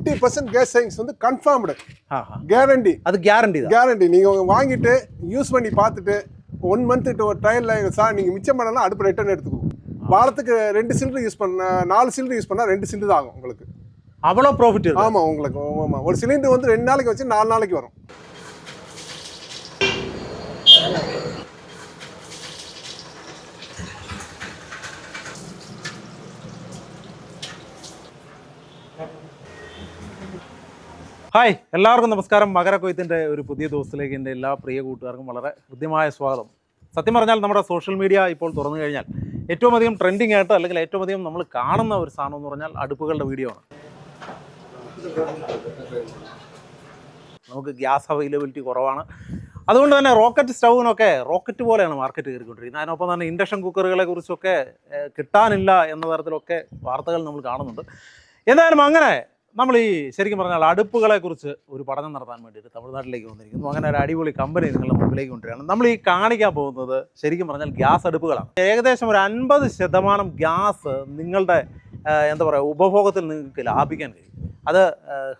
50% case savings வந்து confirmed guarantee. அது guarantee நீங்கள் வாங்கிட்டு யூஸ் பண்ணி பார்த்துட்டு 1 மந்த் ட்ரையலில் சார் நீங்கள் மிச்சம் பண்ணலாம் அடுப்பு ரிட்டர்ன் எடுத்துக்குவோம். வாரத்துக்கு 2 சிலிண்டர் யூஸ் பண்ண 4 சிலிண்டர் யூஸ் பண்ணால் 2 சிலிண்டர் தான் ஆகும் உங்களுக்கு. அவ்வளோ ப்ராஃபிட்? ஆமாம் உங்களுக்கு. ஆமாம், ஒரு சிலிண்டர் வந்து 2 நாளைக்கு வச்சு 4 நாளைக்கு வரும். ഹായ്, എല്ലാവർക്കും നമസ്കാരം. മകരക്കൊയ്ത്തിൻ്റെ ഒരു പുതിയ ദിവസത്തിലേക്ക് എൻ്റെ എല്ലാ പ്രിയ കൂട്ടുകാർക്കും വളരെ ഹൃദ്യമായ സ്വാഗതം. സത്യം പറഞ്ഞാൽ നമ്മുടെ സോഷ്യൽ മീഡിയ ഇപ്പോൾ തുറന്നു കഴിഞ്ഞാൽ ഏറ്റവും അധികം ട്രെൻഡിങ് ആയിട്ട് അല്ലെങ്കിൽ ഏറ്റവും അധികം നമ്മൾ കാണുന്ന ഒരു സാധനം എന്ന് പറഞ്ഞാൽ അടുപ്പുകളുടെ വീഡിയോ ആണ്. നമുക്ക് ഗ്യാസ് അവൈലബിലിറ്റി കുറവാണ്. അതുകൊണ്ട് തന്നെ റോക്കറ്റ് സ്റ്റൗവിനൊക്കെ റോക്കറ്റ് പോലെയാണ് മാർക്കറ്റ് കയറിക്കൊണ്ടിരിക്കുന്നത്. അതിനൊപ്പം തന്നെ ഇൻഡക്ഷൻ കുക്കറുകളെ കുറിച്ചൊക്കെ കിട്ടാനില്ല എന്ന തരത്തിലൊക്കെ വാർത്തകൾ നമ്മൾ കാണുന്നുണ്ട്. എന്തായാലും അങ്ങനെ നമ്മൾ ഈ ശരിക്കും പറഞ്ഞാൽ അടുപ്പുകളെക്കുറിച്ച് ഒരു പഠനം നടത്താൻ വേണ്ടിയിട്ട് തമിഴ്നാട്ടിലേക്ക് വന്നിരിക്കുന്നു. അങ്ങനെ ഒരു അടിപൊളി കമ്പനി നിങ്ങളുടെ മുമ്പിലേക്ക് കൊണ്ടുവരികയാണ്. നമ്മൾ ഈ കാണിക്കാൻ പോകുന്നത് ശരിക്കും പറഞ്ഞാൽ ഗ്യാസ് അടുപ്പുകളാണ്. ഏകദേശം ഒരു 50% ഗ്യാസ് നിങ്ങളുടെ എന്താ പറയുക ഉപഭോഗത്തിൽ നിങ്ങൾക്ക് ലാഭിക്കാൻ കഴിയും. അത്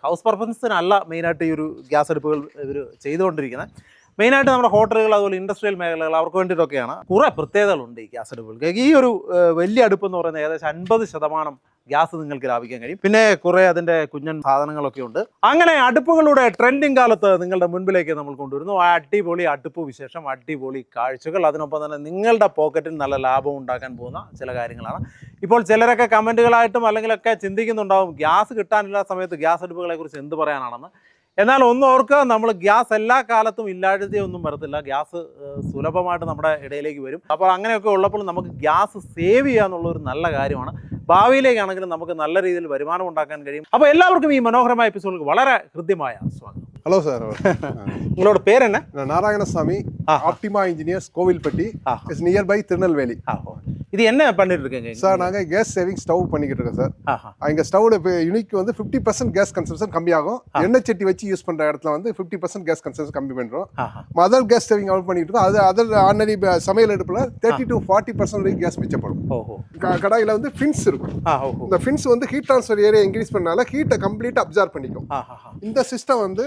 ഹൗസ് പർപ്പസിനല്ല മെയിനായിട്ട് ഈ ഒരു ഗ്യാസ് അടുപ്പുകൾ ഇവർ ചെയ്തുകൊണ്ടിരിക്കുന്നത്. മെയിനായിട്ട് നമ്മുടെ ഹോട്ടലുകൾ അതുപോലെ ഇൻഡസ്ട്രിയൽ മേഖലകൾ അവർക്ക് വേണ്ടിയിട്ടൊക്കെയാണ്. കുറേ പ്രത്യേകതകളുണ്ട് ഈ ഗ്യാസ് അടുപ്പുകൾക്ക്. ഈ ഒരു വലിയ അടുപ്പ് എന്ന് പറയുന്നത് ഏകദേശം 50% ഗ്യാസ് നിങ്ങൾക്ക് ലാഭിക്കാൻ കഴിയും. പിന്നെ കുറേ അതിൻ്റെ കുഞ്ഞൻ സാധനങ്ങളൊക്കെ ഉണ്ട്. അങ്ങനെ അടുപ്പുകളുടെ ട്രെൻഡിങ് കാലത്ത് നിങ്ങളുടെ മുൻപിലേക്ക് നമ്മൾ കൊണ്ടുവരുന്നു. അടിപൊളി അടുപ്പ് വിശേഷം, അടിപൊളി കാഴ്ചകൾ, അതിനൊപ്പം തന്നെ നിങ്ങളുടെ പോക്കറ്റിൽ നല്ല ലാഭം ഉണ്ടാക്കാൻ പോകുന്ന ചില കാര്യങ്ങളാണ്. ഇപ്പോൾ ചിലരൊക്കെ കമൻറ്റുകളായിട്ടും അല്ലെങ്കിലൊക്കെ ചിന്തിക്കുന്നുണ്ടാവും ഗ്യാസ് കിട്ടാനില്ലാത്ത സമയത്ത് ഗ്യാസ് അടുപ്പുകളെ കുറിച്ച് എന്ത് പറയാനാണെന്ന്. എന്നാൽ ഒന്ന് ഓർക്കുക, നമ്മൾ ഗ്യാസ് എല്ലാ കാലത്തും ഇല്ലാഴ്ചയൊന്നും വരത്തില്ല. ഗ്യാസ് സുലഭമായിട്ട് നമ്മുടെ ഇടയിലേക്ക് വരും. അപ്പോൾ അങ്ങനെയൊക്കെ ഉള്ളപ്പോൾ നമുക്ക് ഗ്യാസ് സേവ് ചെയ്യുക എന്നുള്ളൊരു നല്ല കാര്യമാണ്. ഭാവിയിലേക്കാണെങ്കിലും നമുക്ക് നല്ല രീതിയിൽ വരുമാനം ഉണ്ടാക്കാൻ കഴിയും. അപ്പോൾ എല്ലാവർക്കും ഈ മനോഹരമായ എപ്പിസോഡിൽ വളരെ ഹൃദ്യമായ സ്വാഗതം. ஹலோ சார், உங்களோட பேர் என்ன? Narayanasamy, Optima engineers, Kovilpatti, is near by Tirunelveli. இது என்ன பண்ணிட்டு இருக்கீங்க சார்? நாங்கள் கேஸ் சேவிங் ஸ்டவ் பண்ணிக்கிட்டு இருக்கோம் சார். எங்கள் ஸ்டவ்ல இப்போ யூனிக் வந்து 50% கேஸ் கன்சம்ஷன் கம்மியாகும். எண்ணெய் சட்டி வச்சு யூஸ் பண்ணுற இடத்துல வந்து 50% கேஸ் கன்சம்ஷன் கம்மி பண்ணுறோம். அதர் கேஸ் சேவிங் அவுட் பண்ணிட்டு இருக்கோம். அது அதர் ஆர்டினரி சமையல் அடுப்பில் 30 to 40% வரைக்கும் கேஸ் மிச்சப்படும். கடாயில் வந்து ஃபின்ஸ் இருக்கும். இந்த ஃபின்ஸ் வந்து ஹீட் ட்ரான்ஸ்ஃபர் ஏரியா இன்க்ரீஸ் பண்ணால ஹீட்டை கம்ப்ளீட்டாக அப்சார்ப் பண்ணிக்கும். இந்த சிஸ்டம் வந்து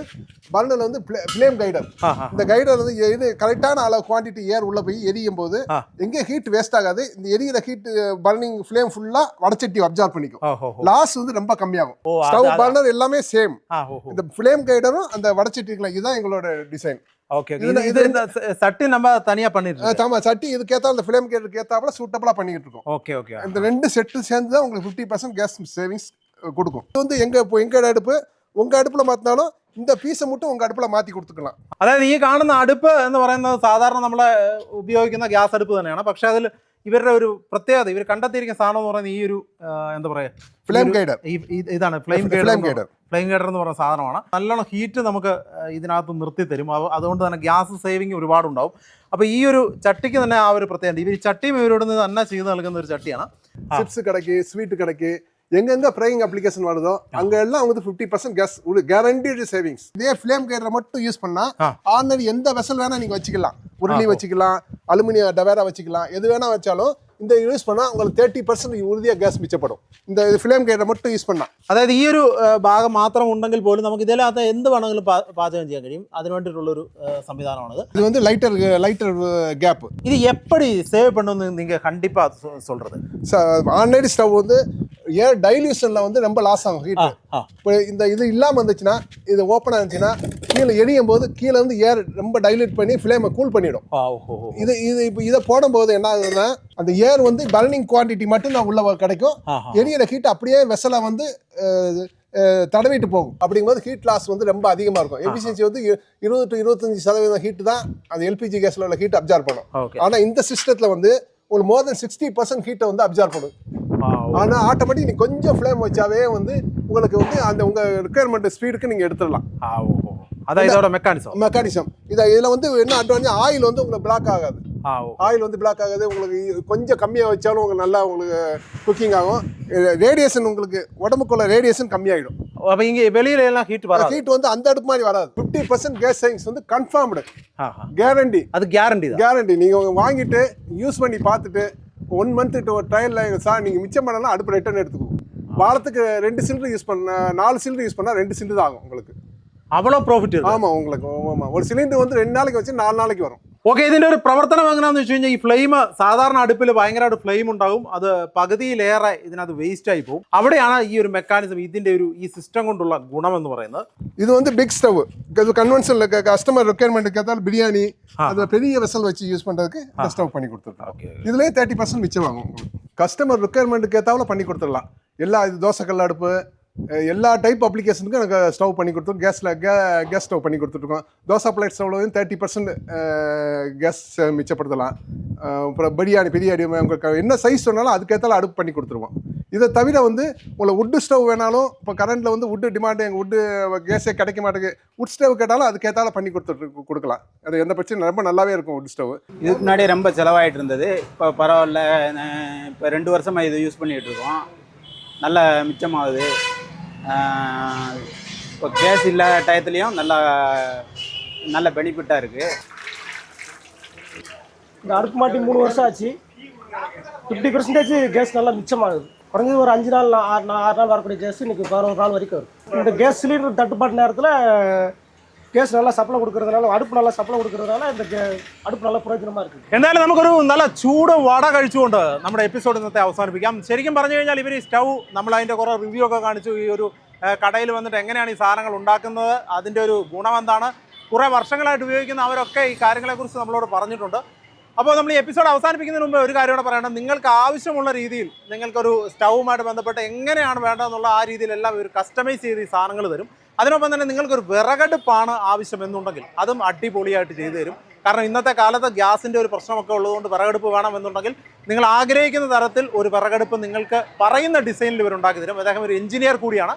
பர்னர் வந்து ஃப்ளேம் கைடர். இந்த கைடர் வந்து இது கரெக்டான அளவு குவான்டிட்டி ஏர் உள்ள போய் எரியும் போது எங்கே ஹீட் வேஸ்ட் ஆகாது. இந்த எரியிற ஹீட் பர்னிங் ஃப்ளேம் ஃபுல்லா வடச்சட்டி அப்சார்ப் பண்ணிக்கும். லாஸ் வந்து ரொம்ப கம்மியாகும். ஸ்டவ் பர்னர் எல்லாமே சேம். இந்த ஃப்ளேம் கைடரும் அந்த வடச்சட்டிக்குள்ள இதுதான் எங்களோட டிசைன். ஓகே, இது இந்த சட்டி நம்ம தனியா பண்ணிருக்கோம். ஆமா, சட்டி இதுக்கு ஏத்த அந்த ஃப்ளேம் கைடருக்கு ஏத்தாப்புல சூட்டபிளா பண்ணிட்டு இருக்கோம். Okay okay. இந்த ரெண்டு செட்டு சேர்ந்து தான் உங்களுக்கு 50% கேஸ் சேவிங்ஸ் கொடுக்கும். இது வந்து எங்க அடுப்பு உங்க അടുപ്പിൽ മാറ്റിനാലും இந்த പീസ് മുട്ടും ഉங்க അടുപ്പിൽ മാറ്റി കൊടുത്തുக்கலாம். അതായത് ഈ കാണുന്ന അടുപ്പ് എന്ന് പറയുന്നത് സാധാരണ നമ്മൾ ഉപയോഗിക്കുന്ന ഗ്യാസ് അടുപ്പ് തന്നെയാണ്. പക്ഷെ അതിൽ ഇവരുടെ ഒരു പ്രത്യേകത, ഇവർ കണ്ടെത്തിയിരിക്കുന്ന സാധനം എന്ന് പറയുന്നത് ഈ ഒരു എന്താ പറയുക ഫ്ലെയിം ഗൈഡർ. ഇതാണ് ഫ്ലെയിം ഗൈഡർ എന്ന് പറയുന്ന സാധനമാണ്. നല്ലോണം ഹീറ്റ് നമുക്ക് ഇതിനകത്ത് നിർത്തി തരും. അതുകൊണ്ട് തന്നെ ഗ്യാസ് സേവിങ് ഒരുപാടുണ്ടാവും. അപ്പോൾ ഈ ഒരു ചട്ടിക്ക് തന്നെ ആ ഒരു പ്രത്യേകത, ഇവർ ചട്ടിയും ഇവരോട് തന്നെ ചെയ്ത് നൽകുന്ന ഒരു ചട്ടിയാണ്. ചിപ്സ് കടക്ക്, സ്വീറ്റ് കടക്ക്, எங்கெங்க ஃப்ரையிங் அப்ளிகேஷன் வருதோ அங்க எல்லாம் வந்து 50% கேஸ் கேரண்டீடு சேவிங்ஸ். இதே ஃப்ளேம் கைடரை மட்டும் யூஸ் பண்ணா ஆர்டினரி எந்த வெசல் வேணா நீங்க வச்சுக்கலாம். உருளி வச்சுக்கலாம், அலுமினியம் டவேரா வச்சுக்கலாம், எது வேணா வச்சாலும் இந்த யூஸ் பண்ணா உங்களுக்கு 30% உறுதியாக ഗ്യാസ് മിച്ചപ്പെടും. இந்த ഫ്ലെയിം ഗൈഡർ மட்டுം യൂസ് பண்ணா. അതായത് ഈ ഒരു ഭാഗം മാത്രം ഉണ്ടെങ്കിൽ പോലും നമുക്ക് ഇതിനകത്ത് എന്ത് വേണമെങ്കിലും പാചകം ചെയ്യാൻ കഴിയും. അതിന് വേണ്ടിയിട്ടുള്ളൊരു സംവിധാനമാണിത്. இது வந்து லைட்டர் கேப். இது எப்படி சேவ் பண்ணணும்னு நீங்க கண்டிப்பா சொல்றது? ஆர்டினரி ஸ்டவ் வந்து ஏர் டைல்யூஷன்ல வந்து ரொம்ப லாஸ் ஆகும் ஹீட். இப்போ இந்த இது இல்லாம இருந்துச்சுன்னா, இது ஓப்பனா இருந்துச்சுன்னா கீழே எரியும் போது கீழே வந்து ஏர் ரொம்ப டைல்யூட் பண்ணி ஃப்ளேமை கூல் பண்ணிடும். இது இப்போ இதை போடும்போது என்ன ஆகுதுன்னா, அந்த ஏர் வந்து பர்னிங் குவான்டிட்டி மட்டும் தான் உள்ள கிடைக்கும். எரியிற ஹீட் அப்படியே வெசலை வந்து தடவிட்டு போகும். அப்படிங்கும்போது ஹீட் லாஸ் வந்து ரொம்ப அதிகமாக இருக்கும். எஃபிஷியன்சி வந்து 20 to 25% ஹீட் தான் அந்த எல்பிஜி கேஸில் உள்ள ஹீட் அப்சார்ப் பண்ணும். ஆனால் இந்த சிஸ்டத்தில் வந்து ஒரு மோர் தென் 60% ஹீட்டை வந்து அப்சார்ப் பண்ணும். ஆனால் ஆட்டோமேட்டிக் நீங்கள் கொஞ்சம் ஃப்ளேம் வச்சாவே வந்து உங்களுக்கு வந்து அந்த உங்கள் ரிக்குயர்மெண்ட் ஸ்பீடுக்கு நீங்கள் எடுத்துடலாம். அதான் இதோட மெக்கானிசம். இதில் வந்து என்ன அட்வான்டேஜ், ஆயில் வந்து உங்களுக்கு பிளாக் ஆகாது. ஆயில் வந்து பிளாக் ஆகாது. உங்களுக்கு கொஞ்சம் கம்மியாக வச்சாலும் உங்களுக்கு நல்லா உங்களுக்கு குக்கிங் ஆகும். ரேடியேஷன் உங்களுக்கு உடம்புக்குள்ள ரேடியேஷன் கம்மியாகிடும். அப்போ இங்கே வெளியில எல்லாம் ஹீட் வந்து அந்த அடுப்பு மாதிரி வராது. 50% கேஸ் சேவிங்ஸ் வந்து கன்ஃபார்ம்டு கேரண்டி. அது கேரண்டி. நீங்கள் வாங்கிட்டு யூஸ் பண்ணி பார்த்துட்டு 1 மந்த் ட்ரையலில் சார் நீங்கள் மிச்சம் பண்ணலாம் அடுப்பு ரிட்டர்ன் எடுத்துக்குவோம். வாரத்துக்கு 2 சிலிண்டர் யூஸ் பண்ண 4 சிலிண்டர் யூஸ் பண்ணால் 2 சிலிண்டர் தான் ஆகும் உங்களுக்கு. அவ்வளோ ப்ராஃபிட். ஆமாம் உங்களுக்கு ஆமாம் ஒரு சிலிண்டர் வந்து 2 நாளைக்கு வச்சு 4 നാளைക്ക് വരും. ഓക്കെ, ഇതിന്റെ ഒരു പ്രവർത്തനം എങ്ങനെയാണെന്ന് വെച്ച് കഴിഞ്ഞാൽ ഈ ഫ്ലെയിം സാധാരണ അടുപ്പിൽ ഭയങ്കരമായിട്ട് ഫ്ലെയിം ഉണ്ടാകും, അത് പകുതിയിലേറെ ഇതിനകത്ത് വേസ്റ്റ് ആയി പോകും. അവിടെയാണ് ഈ ഒരു മെക്കാനിസം, ഇതിന്റെ ഒരു ഈ സിസ്റ്റം കൊണ്ടുള്ള ഗുണം എന്ന് പറയുന്നത്. இது வந்து பிக் ஸ்டவ், இது கன்வென்ஷனல் கஸ்டமர் ரெக்யர்மெண்ட்டுக்கு ஏற்றாலும் பிரியாணி அது பெரிய வெசல் வச்சு யூஸ் பண்ணுறதுக்கு இந்த ஸ்டவ் பண்ணி கொடுத்துருக்கோம். இதுலேயே 30% மிச்சம் வாங்கும் உங்களுக்கு. கஸ்டமர் ரெக்யர்மெண்ட்டுக்கு ஏற்றாவில் பண்ணி கொடுத்துடலாம். எல்லா இது தோசைக்கல் அடுப்பு எல்லா டைப் அப்ளிகேஷனுக்கும் எனக்கு ஸ்டவ் பண்ணி கொடுத்துருக்கோம். கேஸ் ஸ்டவ் பண்ணி கொடுத்துருக்கோம். தோசை பிளேட் ஸ்டவ்லையும் 30% கேஸ் மிச்சப்படுத்தலாம். அப்புறம் பிரியாணி பிரியாணி உங்களுக்கு என்ன சைஸ் சொன்னாலும் அதுக்கேற்றாலும் அடுப்பு பண்ணி கொடுத்துருவோம். இதை தவிர வந்து உங்களை வுட்டு ஸ்டவ் வேணாலும், இப்போ கரண்டில் வந்து வுட்டு டிமாண்டு, எங்கள் வுட்டு கேஸே கிடைக்க மாட்டேங்குது, வுட் ஸ்டவ் கேட்டாலும் அதுக்கேற்றாலும் பண்ணி கொடுக்கலாம். அது எந்த பிரச்சனையும் ரொம்ப நல்லாவே இருக்கும் வுட் ஸ்டவ். இதுக்கு முன்னாடி ரொம்ப செலவாயிட்டு இருந்தது, இப்போ பரவாயில்ல. இப்போ 2 வருஷமாக இதை யூஸ் பண்ணிகிட்டு இருக்கோம், நல்ல மிச்சமாகுது. இப்போ கேஸ் இல்லாத டயத்துலேயும் நல்ல பெனிஃபிட்டாக இருக்குது. இந்த அடுப்பு மாட்டி 3 வருஷம் ஆச்சு. 50% கேஸ் நல்லா மிச்சமாகுது. குறைஞ்சது ஒரு 5 நாள் 6 நாள் வரக்கூடிய கேஸ் இன்னைக்கு 11 நாள் வரைக்கும் வரும். இந்த கேஸ் சிலிண்டர் தட்டுப்பாட்டு நேரத்தில் கேஸ் நல்லா സപ്ലൈ കൊടുക്കുന്നതിനാல, അടുപ്പ് നല്ല സപ്ലൈ കൊടുക്കുന്നതിനാല இந்த അടുപ്പ് നല്ല പ്രയോജനமாக இருக்குது. എന്തായാലും നമുക്കൊരു നല്ല ചൂട് വട കഴിച്ചുകൊണ്ട് നമ്മുടെ എപ്പിസോഡ് ഇന്നത്തെ അവസാനിപ്പിക്കാം. ശരിക്കും പറഞ്ഞു കഴിഞ്ഞാൽ ഇവർ ഈ സ്റ്റൗ നമ്മൾ അതിൻ്റെ കുറേ റിവ്യൂ ഒക്കെ കാണിച്ചു. ഈ ഒരു കടയിൽ വന്നിട്ട് എങ്ങനെയാണ് ഈ സാധനങ്ങൾ ഉണ്ടാക്കുന്നത്, അതിൻ്റെ ഒരു ഗുണം എന്താണ്, കുറേ വർഷങ്ങളായിട്ട് ഉപയോഗിക്കുന്ന അവരൊക്കെ ഈ കാര്യങ്ങളെക്കുറിച്ച് നമ്മളോട് പറഞ്ഞിട്ടുണ്ട്. അപ്പോൾ നമ്മൾ ഈ എപ്പിസോഡ് അവസാനിപ്പിക്കുന്നതിന് മുമ്പ് ഒരു കാര്യം കൂടെ പറയണം. നിങ്ങൾക്ക് ആവശ്യമുള്ള രീതിയിൽ നിങ്ങൾക്കൊരു സ്റ്റൗവുമായിട്ട് ബന്ധപ്പെട്ട് എങ്ങനെയാണ് വേണ്ടതെന്നുള്ള ആ രീതിയിലെല്ലാം ഒരു കസ്റ്റമൈസ് ചെയ്ത് ഈ സാധനങ്ങൾ തരും. അതിനൊപ്പം തന്നെ നിങ്ങൾക്കൊരു വിറകടുപ്പാണ് ആവശ്യമെന്നുണ്ടെങ്കിൽ അതും അടിപൊളിയായിട്ട് ചെയ്തു തരും. കാരണം ഇന്നത്തെ കാലത്ത് ഗ്യാസിൻ്റെ ഒരു പ്രശ്നമൊക്കെ ഉള്ളതുകൊണ്ട് വിറകടുപ്പ് വേണമെന്നുണ്ടെങ്കിൽ നിങ്ങൾ ആഗ്രഹിക്കുന്ന തരത്തിൽ ഒരു വിറകടുപ്പ് നിങ്ങൾക്ക് പറയുന്ന ഡിസൈനിൽ ഇവരുണ്ടാക്കി തരും. അദ്ദേഹം ഒരു എഞ്ചിനീയർ കൂടിയാണ്.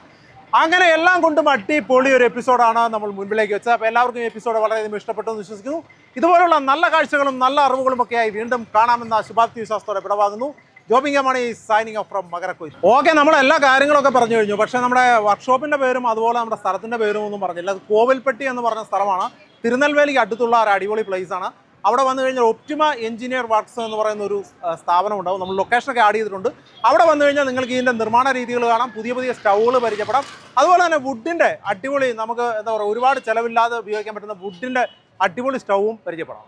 അങ്ങനെ എല്ലാം കൊണ്ടും അടിപൊളി ഒരു എപ്പിസോഡാണ് നമ്മൾ മുൻപിലേക്ക് വെച്ചത്. അപ്പോൾ എല്ലാവർക്കും ഈ എപ്പിസോഡ് വളരെയധികം ഇഷ്ടപ്പെട്ടു എന്ന് വിശ്വസിക്കുന്നു. ഇതുപോലുള്ള നല്ല കാഴ്ചകളും നല്ല അറിവുകളും ഒക്കെയായി വീണ്ടും കാണാമെന്ന ശുഭാപ്തി വിശ്വാസത്തോടെ വിടവാങ്ങുന്നു. ജോബിംഗ് മണി സൈനിങ് ഓഫ് ഫ്രം മകരക്കൊയ്ത്ത്. ഓക്കെ, നമ്മൾ എല്ലാ കാര്യങ്ങളൊക്കെ പറഞ്ഞു കഴിഞ്ഞു. പക്ഷേ നമ്മുടെ വർക്ക്ഷോപ്പിൻ്റെ പേരും അതുപോലെ നമ്മുടെ സ്ഥലത്തിൻ്റെ പേരും ഒന്നും പറഞ്ഞില്ല. അത് കോവിൽപ്പെട്ടി എന്ന് പറഞ്ഞ സ്ഥലമാണ്. തിരുനെൽവേലിക്ക് അടുത്തുള്ള ഒരു അടിപൊളി പ്ലേസാണ്. അവിടെ വന്നു കഴിഞ്ഞാൽ ഒപ്റ്റിമ എഞ്ചിനീയർ വർക്ക്സ് എന്ന് പറയുന്ന ഒരു സ്ഥാപനം ഉണ്ടാവും. നമ്മൾ ലൊക്കേഷനൊക്കെ ആഡ് ചെയ്തിട്ടുണ്ട്. അവിടെ വന്നു കഴിഞ്ഞാൽ നിങ്ങൾക്ക് ഇതിൻ്റെ നിർമ്മാണ രീതികൾ കാണാം, പുതിയ സ്റ്റൗകൾ പരിചയപ്പെടാം. അതുപോലെ തന്നെ വുഡിൻ്റെ അടിപൊളി, നമുക്ക് എന്താ പറയുക, ഒരുപാട് ചിലവില്ലാതെ ഉപയോഗിക്കാൻ പറ്റുന്ന വുഡിൻ്റെ അടിപൊളി സ്റ്റൗവും പരിചയപ്പെടാം.